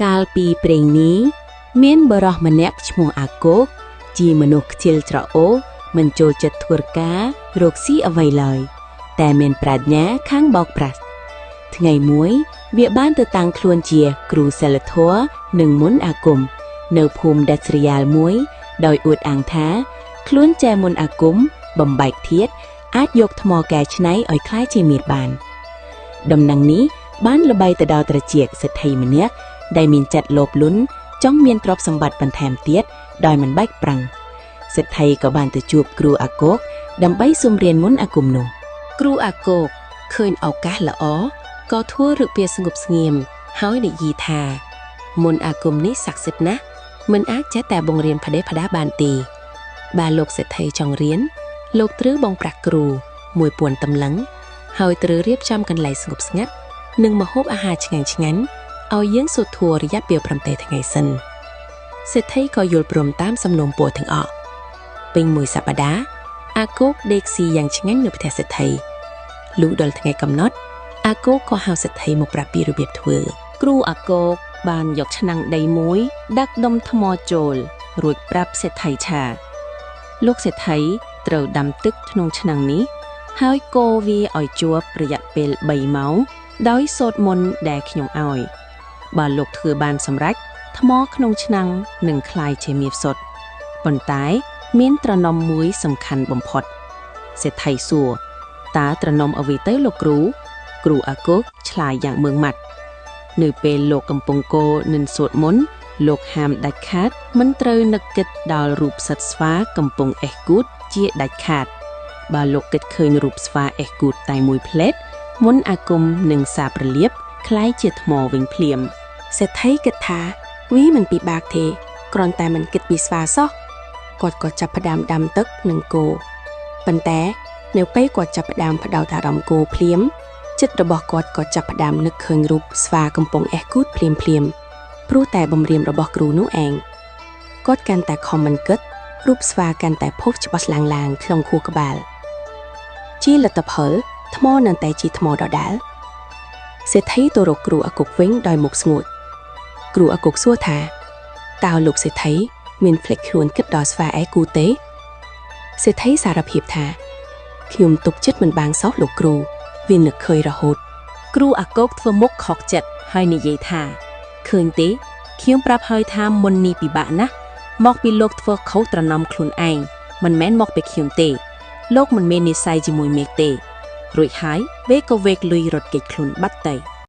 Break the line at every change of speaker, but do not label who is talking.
កាលពីព្រេងនេះមានបរិសម្នាក់ឈ្មោះអាគោកជាមនុស្សខ្ជិលច្រអូសមិនចូលចិត្តធ្វើការរកស៊ីអ្វីឡើយតែមានប្រាជ្ញាខាងបោកប្រាស់ថ្ងៃមួយវាបានទៅតាំងខ្លួនជាគ្រូសិលធម៌និងមន្តអាគមនៅភូមិដាច់ស្រយាលមួយដោយអួតអាងថាខ្លួនចែមន្តអាគមបំបែកធាតុអាចយកថ្មកែច្នៃឲ្យคล้ายជាមាសបានដំណឹងនេះបានល្បីទៅដល់ត្រចៀកសេដ្ឋីម្នាក់ដែលមានចិត្តលោភលន់ចង់មានទ្រព្យសម្បត្តិបន្ថែមទៀតដោយមិនបែកប្រាំងសេដ្ឋីក៏បានទៅជួបគ្រូអាគោកដើម្បីសុំរៀនមន្តអាគមនោះគ្រូអាគោកឃើញឱកាសល្អក៏ធ្វើរឹកពីស្ងប់ស្ងៀមហើយនិយាយថាមន្តអាគមនេះស័ក្តិសិទ្ធិណាស់មិនអាចចេះតែបង្រៀនផ្ដេសផ្ដាសបានទេបើលោកសេដ្ឋីចង់រៀនលោកត្រូវបងប្រាក់គ្រូ1000តម្លឹងហើយត្រូវរៀបចំកន្លែងស្ងប់ស្ងាត់និងម្ហូបអាហារឆ្ងាញ់ឆ្ងាញ់ឲ្យយើងសូត្រធម៌រយៈពេល7ថ្ងៃសិនសេដ្ឋីក៏យល់ព្រមតាមសំណូមពរទាំងអស់ពេញមួយសប្តាហ៍អាគោកដេកស៊ីយ៉ាងឆ្ងាញ់នៅផ្ទះសេដ្ឋីលុះដល់ថ្ងៃកំណត់អាគោកក៏ហៅសេដ្ឋីមកប្រាប់ពីរបៀបធ្វើគ្រូអាគោកបានយកឆ្នាំងដីមួយដាក់ដុំថ្មចូលរួចប្រាប់សេដ្ឋីថាលោកសេដ្ឋីត្រូវដាំទឹកក្នុងឆ្នាំងនេះហើយកូរវាឲ្យជាប់រយៈពេល3ម៉ោងដោយសូត្រមន្តដែលខ្ញុំឲ្យបើលោកធ្វើបានសម្រេចថ្មក្នុងឆ្នាំងនឹងคล้ายជាមាសសុទ្ធប៉ុន្តែមានត្រណមមួយសំខាន់បំផុតសេដ្ឋីសួរតើត្រណមអ្វីទៅលោកគ្រូអាគោកឆ្លើយយ៉ាងម៉ឺងម៉ាត់នៅពេលលោកកំពុងកូរនិងសូត្រមន្តលោកហាមដាច់ខាតមិនត្រូវនឹកគិតដល់រូបសត្វស្វាកំពុងអេះគូតជាដាច់ខាតបើលោកគិតឃើញរូបស្វាអេះគូតតែមួយផ្លេតមន្តអាគមនឹងសាបរលាបคล้ายជាថ្មវិញភ្លាមសេដ្ឋីគិតថាវាមិនពិបាកទេគ្រាន់តែមិនគិតពីស្វាសោះគាត់ក៏ចាប់ផ្ដើមដាំទឹកនិងកូរប៉ុន្តែនៅពេលគាត់ចាប់ផ្ដើមផ្ដោតអារម្មណ៍កូរភ្លាមចិត្តរបស់គាត់ក៏ចាប់ផ្ដើមនឹកឃើញរូបស្វាកំពុងអេះគូតភ្លាមព្រោះតែបំរាមរបស់គ្រូនោះឯងគាត់កាន់តែខំមិនគិតរូបស្វាកាន់តែផុសច្បាស់ឡើងក្នុងខួរក្បាលជាលទ្ធផលថ្មនៅតែជាថ្មដដែលសេដ្ឋីទៅរកគ្រូអាគោកវិញដោយមុខស្ងួតគ្រូអាគោកសួរថាតើលោកសេដ្ឋីមានភ្លេចខ្លួនគិតដល់ស្វាអេះគូទេសេដ្ឋីសារភាពថាខ្ញុំទុកចិត្តមិនបានសោះលោកគ្រូវានឹកឃើញរហូតគ្រូអាគោកធ្វើមុខខកចិត្តហើយនិយាយថាឃើញទេខ្ញុំប្រាប់ហើយថាមុននេះពិបាកណាស់មកពីលោកធ្វើខុសត្រណមខ្លួនឯងមិនមែនមកពីខ្ញុំទេលោកមិនមាននិស្ស័យជាមួយមេឃទេរួចហើយវេក៏វេកលុយរត់គេចខ្លួនបាត់ទៅ